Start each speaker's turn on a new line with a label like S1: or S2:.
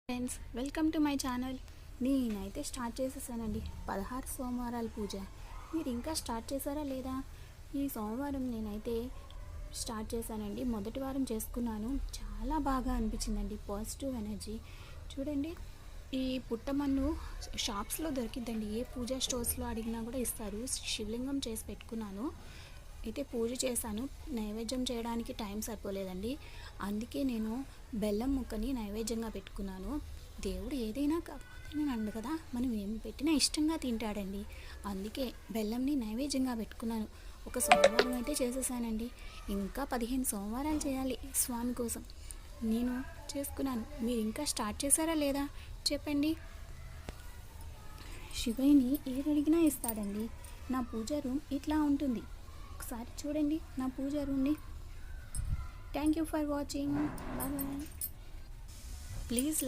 S1: Friends, welcome to my channel. నేనైతే start చేసేసానండి 16 సోమవారాల పూజ. మీరు ఇంకా స్టార్ట్ చేశారా లేదా? ఈ సోమవారం నేనైతే స్టార్ట్ చేశానండి. మొదటి వారం చేసుకున్నాను. చాలా బాగా అనిపించిందండి. పాజిటివ్ ఎనర్జీ చూడండి. ఈ పుట్టమన్ను షాప్స్లో దొరికిద్దండి. ఏ పూజా స్టోర్స్లో అడిగినా కూడా ఇస్తారు. శివలింగం చేసి పెట్టుకున్నాను. అయితే పూజ చేశాను. నైవేద్యం చేయడానికి టైం సరిపోలేదండి. అందుకే నేను బెల్లం ముక్కని నైవేద్యంగా పెట్టుకున్నాను. దేవుడు ఏదైనా కాకపోతేనండి కదా, మనం ఏం పెట్టినా ఇష్టంగా తింటాడండి. అందుకే బెల్లంని నైవేద్యంగా పెట్టుకున్నాను. ఒక సోమవారం అయితే చేసేసానండి. ఇంకా 15 సోమవారాలు చేయాలి స్వామి కోసం. నేను చేసుకున్నాను. మీరు ఇంకా స్టార్ట్ చేశారా లేదా చెప్పండి. శివయ్యని ఏది అడిగినా ఇస్తాడండి. నా పూజ రూమ్ ఇట్లా ఉంటుంది. ఒకసారి చూడండి నా పూజ రూమ్ని. Thank you for watching. Bye bye. Please